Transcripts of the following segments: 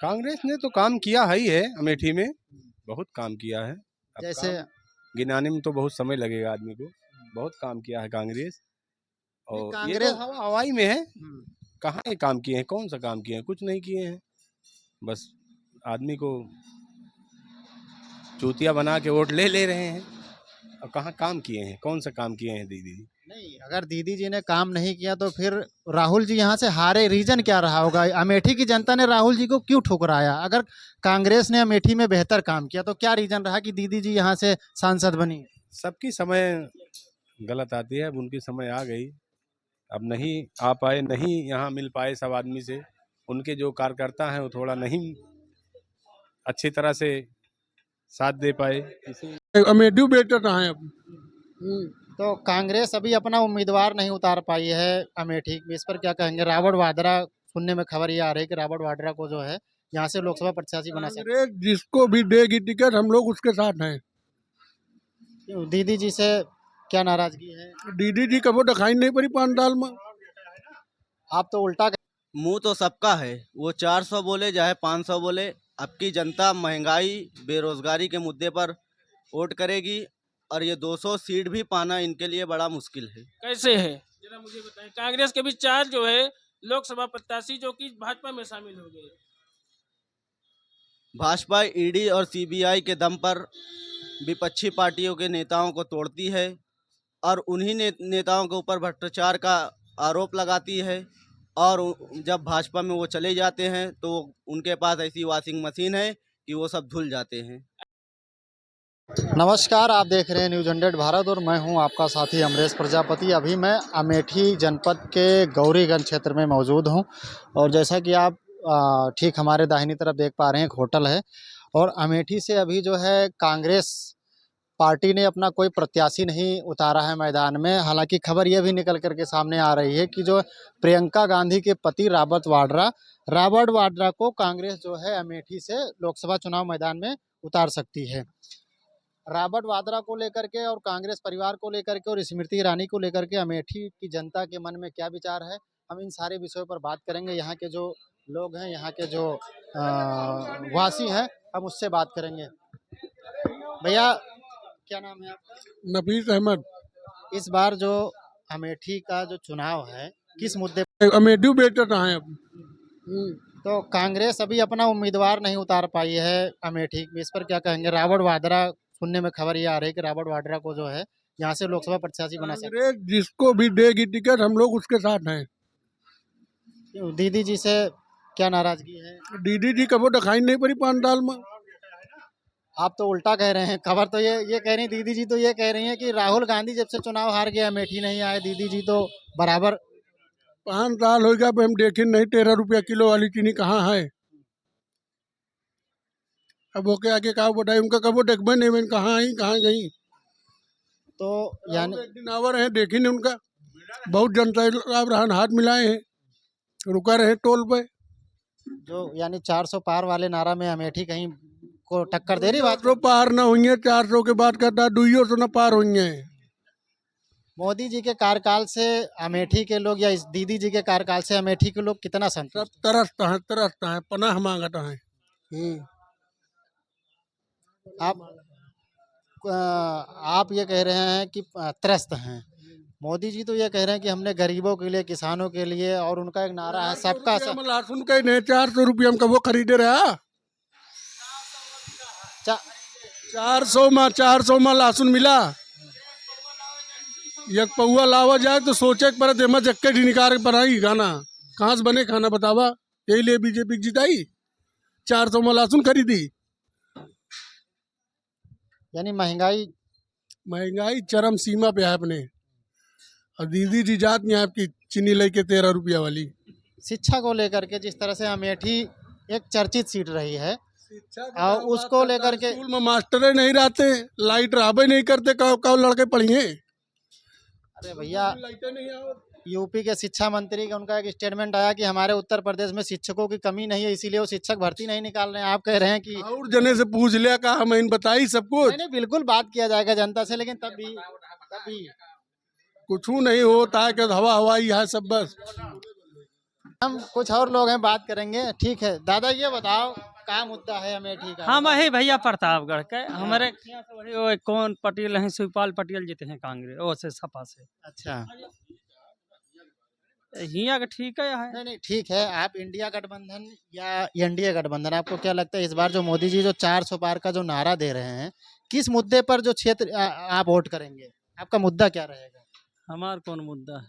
कांग्रेस ने तो काम किया ही है अमेठी में, बहुत काम किया है। अब जैसे काम गिनाने में तो बहुत समय लगेगा आदमी को। बहुत काम किया है कांग्रेस। नहीं, और ये तो कांग्रेस हवाई में है। कहाँ ये काम किए हैं, कौन सा काम किए हैं, कुछ नहीं किए हैं। बस आदमी को चूतिया बना के वोट ले रहे हैं। और कहाँ काम किए हैं, कौन सा काम किए हैं दीदी जी। नहीं, अगर दीदी जी ने काम नहीं किया तो फिर राहुल जी यहाँ से हारे, रीजन क्या रहा होगा? अमेठी की जनता ने राहुल जी को क्यों ठुकराया? अगर कांग्रेस ने अमेठी में बेहतर काम किया तो क्या रीजन रहा कि दीदी जी यहाँ से सांसद बनी? सबकी समय गलत आती है, अब उनकी समय आ गई। अब नहीं आ पाए, नहीं यहाँ मिल पाए सब आदमी से। उनके जो कार्यकर्ता हैं वो थोड़ा नहीं अच्छी तरह से साथ दे पाए। अमेठी बेटा कहाँ है अब? तो कांग्रेस अभी अपना उम्मीदवार नहीं उतार पाई है अमेठी में, इस पर क्या कहेंगे? राबर्ट वाड्रा, सुनने में खबर ये आ रही है कि राबर्ट वाड्रा को जो है यहाँ से लोकसभा प्रत्याशी बना सकते कांग्रेस जिसको भी देगी टिकट हम लोग उसके साथ हैं। हैं। दीदी जी से क्या नाराजगी है? दीदी जी कबो दिखाई नहीं पड़ी 5 साल में। आप तो उल्टा मुंह तो सबका है, वो 400 बोले चाहे 500 बोले, अब की जनता महंगाई बेरोजगारी के मुद्दे पर वोट करेगी और ये 200 सीट भी पाना इनके लिए बड़ा मुश्किल है। कैसे है जरा मुझे बताएं। कांग्रेस के भी 4 जो है लोकसभा प्रत्याशी जो कि भाजपा में शामिल हो गए। भाजपा ईडी और सीबीआई के दम पर विपक्षी पार्टियों के नेताओं को तोड़ती है और उन्हीं नेताओं के ऊपर भ्रष्टाचार का आरोप लगाती है। और जब भाजपा में वो चले जाते हैं तो उनके पास ऐसी वॉशिंग मशीन है कि वो सब धुल जाते हैं। नमस्कार, आप देख रहे हैं न्यूज़ 100 भारत और मैं हूं आपका साथी अमरेश प्रजापति। अभी मैं अमेठी जनपद के गौरीगंज क्षेत्र में मौजूद हूं और जैसा कि आप ठीक हमारे दाहिनी तरफ देख पा रहे हैं, एक होटल है। और अमेठी से अभी जो है कांग्रेस पार्टी ने अपना कोई प्रत्याशी नहीं उतारा है मैदान में। हालांकि खबर यह भी निकल करके सामने आ रही है कि जो प्रियंका गांधी के पति रॉबर्ट वाड्रा को कांग्रेस जो है अमेठी से लोकसभा चुनाव मैदान में उतार सकती है। रॉबर्ट वाड्रा को लेकर के और कांग्रेस परिवार को लेकर के और स्मृति ईरानी को लेकर के अमेठी की जनता के मन में क्या विचार है, हम इन सारे विषयों पर बात करेंगे। यहाँ के जो लोग हैं, यहाँ के जो वासी हैं, हम उससे बात करेंगे। भैया, क्या नाम है आपका? नफीस अहमद। इस बार जो अमेठी का जो चुनाव है, किस मुद्दे अमेठी बेटा कहाँ है अब? तो कांग्रेस अभी अपना उम्मीदवार नहीं उतार पाई है अमेठी में, इस पर क्या कहेंगे? राबर्ट वाड्रा, सुनने में खबर ये आ रही है कि राबर्ट वाड्रा को जो है यहाँ से लोकसभा प्रत्याशी बना सकते कांग्रेस जिसको भी देगी टिकट हम लोग उसके साथ हैं। हैं। दीदी जी से क्या नाराजगी है? दीदी जी कबो दिखाई नहीं पड़ी 5 साल में। आप तो उल्टा कह रहे हैं। खबर तो ये कह रही, दीदी जी तो ये कह रही हैं कि राहुल गांधी जब से चुनाव हार गया अमेठी नहीं आए, दीदी जी तो बराबर। 5 साल हो गया हम देखे नहीं 13 रुपया किलो वाली चीनी कहाँ है। अब वो के आगे कहा बताए उनका कबो देखबे नहीं मैंने कहाँ आई कहाँ गई। तो यानी एक दिन आवर है देखी नहीं उनका। बहुत जनता अब रहन हाथ मिलाए हैं, रुका रहे टोल पे। जो यानी 400 पार वाले नारा में अमेठी कहीं को टक्कर दे रही बात? 400 पार न हुई है, 400 के बाद कहता 200 न पार हुई है। मोदी जी के कार्यकाल से अमेठी के लोग या इस दीदी जी के कार्यकाल से अमेठी के लोग कितना सब संतुष्ट? तरसता है पनाह मांगता है। आप ये कह रहे हैं कि त्रस्त हैं। मोदी जी तो ये कह रहे हैं कि हमने गरीबों के लिए, किसानों के लिए, और उनका एक नारा है सबका सब। लहसुन का नहीं 400 रुपया हम कबो खरीदे रहा। 400 में लहसुन मिला। एक पौआ लावा जाए तो सोचे पर जक्के ढी निकाल के बनाई गाना कहाँ से बने खाना बतावा। यही लिए बीजेपी जिताई, 400 में लहसुन खरीदी। यानी महंगाई चरम सीमा पे है अपने। और दीदी जी जात में आपकी चीनी लेके 13 रुपया वाली। शिक्षा को लेकर के जिस तरह से अमेठी एक चर्चित सीट रही है और उसको लेकर के स्कूल में मास्टर नहीं रहते, लाइट राबे नहीं करते, कब लड़के पढ़िए। अरे भैया, यूपी के शिक्षा मंत्री का उनका एक स्टेटमेंट आया कि हमारे उत्तर प्रदेश में शिक्षकों की कमी नहीं है, इसीलिए वो शिक्षक भर्ती नहीं निकाल रहे हैं। आप कह रहे हैं कि और जने से पूछ लिया का हमें बताई सब कुछ। नहीं, बिल्कुल बात किया जाएगा जनता से, लेकिन तब भी कुछ नहीं होता है कि हवा हवाई है सब बस। हम कुछ और लोग हैं, बात करेंगे। ठीक है दादा, ये बताओ क्या मुद्दा है अमेठी का? हम वही भैया प्रतापगढ़ के हमारे यहाँ से वही वो कौन पटेल हैं, शिवपाल पटेल जीते हैं कांग्रेस ओ से सपा से। अच्छा, हिया का ठीक है यहाँ। नहीं नहीं ठीक है। आप इंडिया गठबंधन या एनडीए गठबंधन, आपको क्या लगता है इस बार जो मोदी जी जो 400 पार का जो नारा दे रहे हैं, किस मुद्दे पर जो क्षेत्र आप वोट करेंगे? आपका मुद्दा क्या रहेगा? हमार कौन मुद्दा है?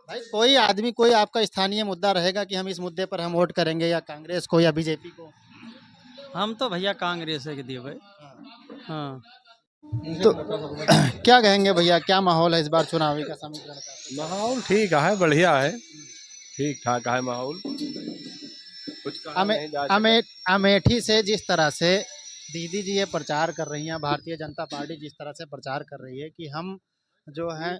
भाई कोई आदमी, कोई आपका स्थानीय मुद्दा रहेगा कि हम इस मुद्दे पर हम वोट करेंगे, या कांग्रेस को या बीजेपी को? हम तो भैया कांग्रेस के दिए भाई। हाँ, तो क्या कहेंगे भैया, क्या माहौल है इस बार चुनावी का, समीकरण का? माहौल ठीक है, बढ़िया है, ठीक ठाक है माहौल। कुछ कहा अमे, नहीं जा अमे, अमेठी से जिस तरह से दीदी जी ये प्रचार कर रही हैं, भारतीय जनता पार्टी जिस तरह से प्रचार कर रही है कि हम जो है,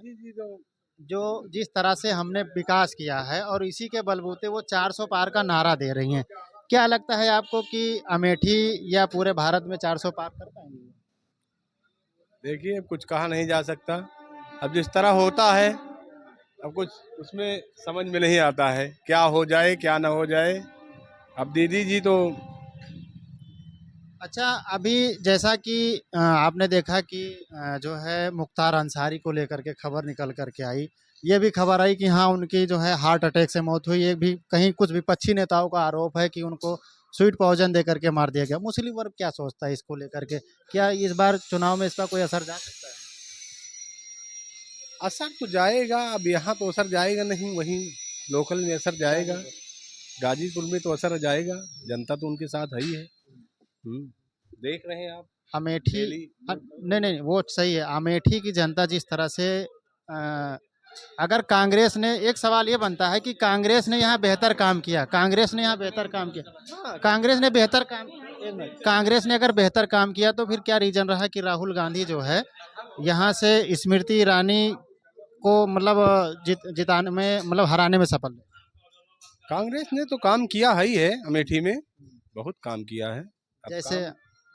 जो जिस तरह से हमने विकास किया है और इसी के बलबूते वो 400 पार का नारा दे रही हैं, क्या लगता है आपको कि अमेठी या पूरे भारत में 400 पार कर पाएंगे? देखिए, कुछ कहा नहीं जा सकता। अब जिस तरह होता है, अब कुछ उसमें समझ में नहीं आता है, क्या हो जाए क्या ना हो जाए। अब दीदी जी तो अच्छा, अभी जैसा कि आपने देखा कि जो है मुख्तार अंसारी को लेकर के खबर निकल कर के आई, ये भी खबर आई कि हाँ उनकी जो है हार्ट अटैक से मौत हुई। ये भी कहीं कुछ विपक्षी नेताओं का आरोप है कि उनको स्वीट पॉइजन दे करके मार दिया गया। मुस्लिम वर्ग क्या सोचता है इसको लेकर के? क्या इस बार चुनाव में इसका कोई असर जा सकता है? असर तो जाएगा। अब यहाँ तो असर जाएगा नहीं, वहीं लोकल में असर जाएगा। गाजीपुर में तो असर जाएगा, जनता तो उनके साथ है ही है। देख रहे हैं आप अमेठी डेली। नहीं नहीं वो सही है। अमेठी की जनता जिस तरह से अगर कांग्रेस ने, एक सवाल ये बनता है कि कांग्रेस ने यहाँ बेहतर काम किया, कांग्रेस ने यहाँ बेहतर काम किया, कांग्रेस ने बेहतर काम, एक मिनट, कांग्रेस ने अगर बेहतर काम किया तो फिर क्या रीजन रहा कि राहुल गांधी जो है यहाँ से स्मृति ईरानी को मतलब जिताने में, मतलब हराने में सफल है? कांग्रेस ने तो काम किया ही है, अमेठी में बहुत काम किया है। अब जैसे काम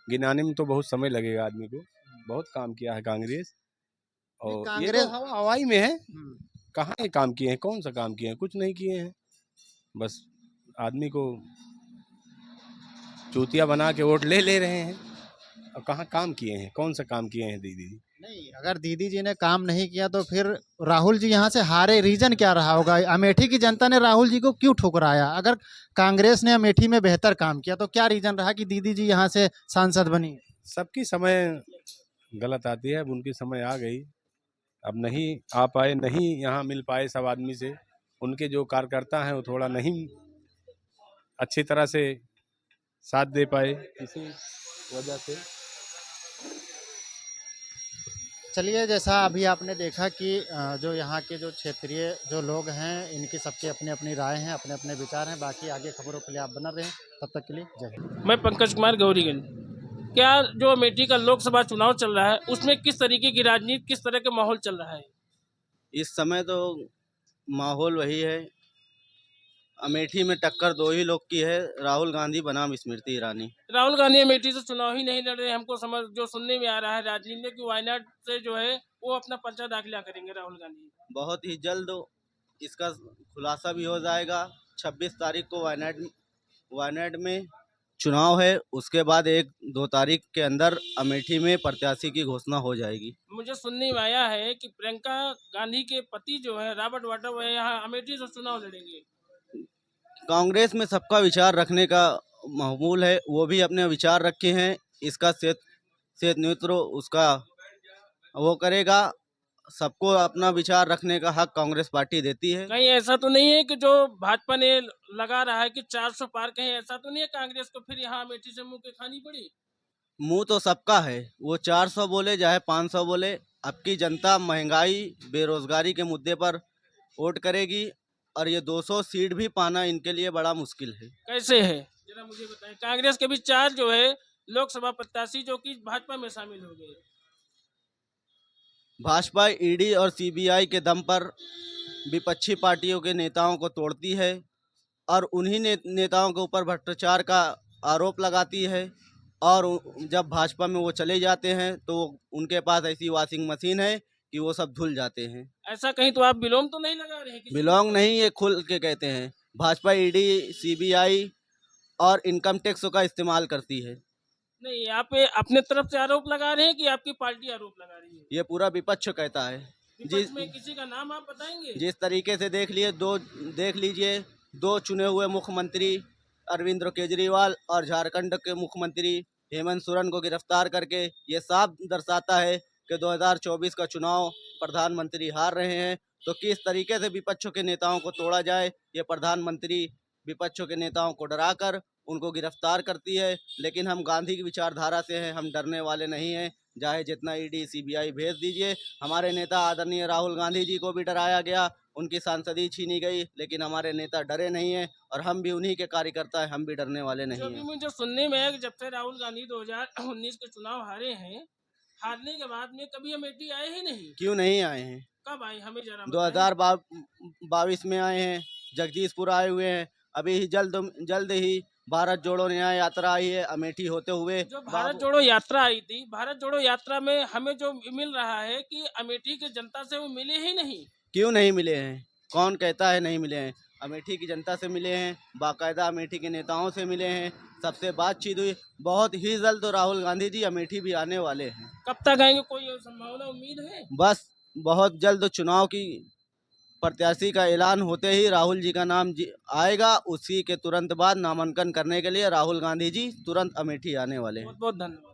गिनाने में तो बहुत समय लगेगा आदमी को। बहुत काम किया है कांग्रेस, और ये कांग्रेस तो हवाई में है। कहाँ ये काम किए हैं, कौन सा काम किए हैं? कुछ नहीं किए हैं, बस आदमी को चूतिया बना के वोट ले रहे हैं। और कहाँ काम किए हैं, कौन सा काम किए हैं दीदी? नहीं, अगर दीदी जी ने काम नहीं किया तो फिर राहुल जी यहाँ से हारे, रीजन क्या रहा होगा? अमेठी की जनता ने राहुल जी को क्यों ठुकराया? अगर कांग्रेस ने अमेठी में बेहतर काम किया तो क्या रीजन रहा कि दीदी जी यहाँ से सांसद बनी? सबकी समय गलत आती है, अब उनकी समय आ गई। अब नहीं आ पाए, नहीं यहाँ मिल पाए सब आदमी से। उनके जो कार्यकर्ता हैं वो थोड़ा नहीं अच्छी तरह से साथ दे पाए, इसी वजह से। चलिए, जैसा अभी आपने देखा कि जो यहाँ के जो क्षेत्रीय जो लोग हैं, इनकी सबकी अपनी अपनी राय हैं, अपने अपने विचार हैं। बाकी आगे खबरों के लिए आप बना रहें, तब तक के लिए जय हिंद। मैं पंकज कुमार गौरीगंज। क्या जो अमेठी का लोकसभा चुनाव चल रहा है उसमें किस तरीके की राजनीति, किस तरह का माहौल चल रहा है? इस समय तो माहौल वही है, अमेठी में टक्कर दो ही लोग की है, राहुल गांधी बनाम स्मृति ईरानी। राहुल गांधी अमेठी से चुनाव ही नहीं लड़ रहे। हमको समझ जो सुनने में आ रहा है राजनीति में कि वायनाड से जो है वो अपना पर्चा दाखिला करेंगे राहुल गांधी। बहुत ही जल्द इसका खुलासा भी हो जाएगा। 26 तारीख को वायनाड में चुनाव है, उसके बाद 1-2 तारीख के अंदर अमेठी में प्रत्याशी की घोषणा हो जाएगी। मुझे सुनने में आया है कि प्रियंका गांधी के पति जो है रॉबर्ट वाड्रा, वो यहाँ अमेठी से चुनाव लड़ेंगे। कांग्रेस में सबका विचार रखने का मामूल है, वो भी अपने विचार रखे हैं। इसका सेहत नेतृत्व उसका वो करेगा। सबको अपना विचार रखने का हक कांग्रेस पार्टी देती है। कहीं ऐसा तो नहीं है कि जो भाजपा ने लगा रहा है कि 400 पार, कहीं ऐसा तो नहीं है कांग्रेस को फिर यहाँ अमेठी से मुंह के खानी पड़ी? मुंह तो सबका है, वो 400 बोले चाहे 500 बोले, अब की जनता महंगाई बेरोजगारी के मुद्दे पर वोट करेगी, और ये 200 सीट भी पाना इनके लिए बड़ा मुश्किल है। कैसे है जरा मुझे बताएं। कांग्रेस के भी 4 जो है लोकसभा प्रत्याशी जो कि भाजपा में शामिल हो गए। भाजपा ईडी और सीबीआई के दम पर विपक्षी पार्टियों के नेताओं को तोड़ती है, और उन्हीं नेताओं के ऊपर भ्रष्टाचार का आरोप लगाती है, और जब भाजपा में वो चले जाते हैं तो उनके पास ऐसी वॉशिंग मशीन है कि वो सब धुल जाते हैं। ऐसा कहीं तो आप बिलोंग तो नहीं लगा रहे हैं? बिलोंग नहीं, ये खुल के कहते हैं। भाजपा ईडी, सीबीआई और इनकम टैक्स का इस्तेमाल करती है। नहीं, यहाँ पे अपने तरफ से आरोप लगा रहे हैं कि आपकी पार्टी आरोप लगा रही है? ये पूरा विपक्ष कहता है। विपक्ष में किसी का नाम आप बताएंगे? जिस तरीके से देख लीजिए दो चुने हुए मुख्यमंत्री अरविंद केजरीवाल और झारखंड के मुख्यमंत्री हेमंत सोरेन को गिरफ्तार करके ये साफ दर्शाता है कि 2024 का चुनाव प्रधानमंत्री हार रहे हैं। तो किस तरीके से विपक्षों के नेताओं को तोड़ा जाए, ये प्रधानमंत्री विपक्षों के नेताओं को डराकर उनको गिरफ्तार करती है। लेकिन हम गांधी की विचारधारा से हैं, हम डरने वाले नहीं हैं। चाहे जितना ईडी सीबीआई भेज दीजिए। हमारे नेता आदरणीय राहुल गांधी जी को भी डराया गया, उनकी सांसदी छीनी गई, लेकिन हमारे नेता डरे नहीं हैं और हम भी उन्हीं के कार्यकर्ता हैं, हम भी डरने वाले नहीं जो भी हैं। मुझे सुनने में है कि जब से राहुल गांधी 2019 के चुनाव हारे हैं, हारने के बाद में कभी अमेठी आए ही नहीं। क्यों नहीं आए हैं? कब आए हमें जरा बताएं। 2022 में आए हैं, जगदीशपुर आए हुए हैं। अभी जल्द ही भारत जोड़ो न्याय यात्रा आई है अमेठी होते हुए। जो भारत जोड़ो यात्रा आई थी, भारत जोड़ो यात्रा में हमें जो मिल रहा है कि अमेठी की जनता से वो मिले ही नहीं। क्यों नहीं मिले हैं? कौन कहता है नहीं मिले हैं? अमेठी की जनता से मिले हैं, बाकायदा अमेठी के नेताओं से मिले हैं, सबसे बातचीत हुई। बहुत ही जल्द तो राहुल गांधी जी अमेठी भी आने वाले हैं। कब तक आएंगे, कोई संभावना उम्मीद है? बस बहुत जल्द चुनाव की प्रत्याशी का ऐलान होते ही राहुल जी का नाम आएगा, उसी के तुरंत बाद नामांकन करने के लिए राहुल गांधी जी तुरंत अमेठी आने वाले हैं। बहुत बहुत धन्यवाद।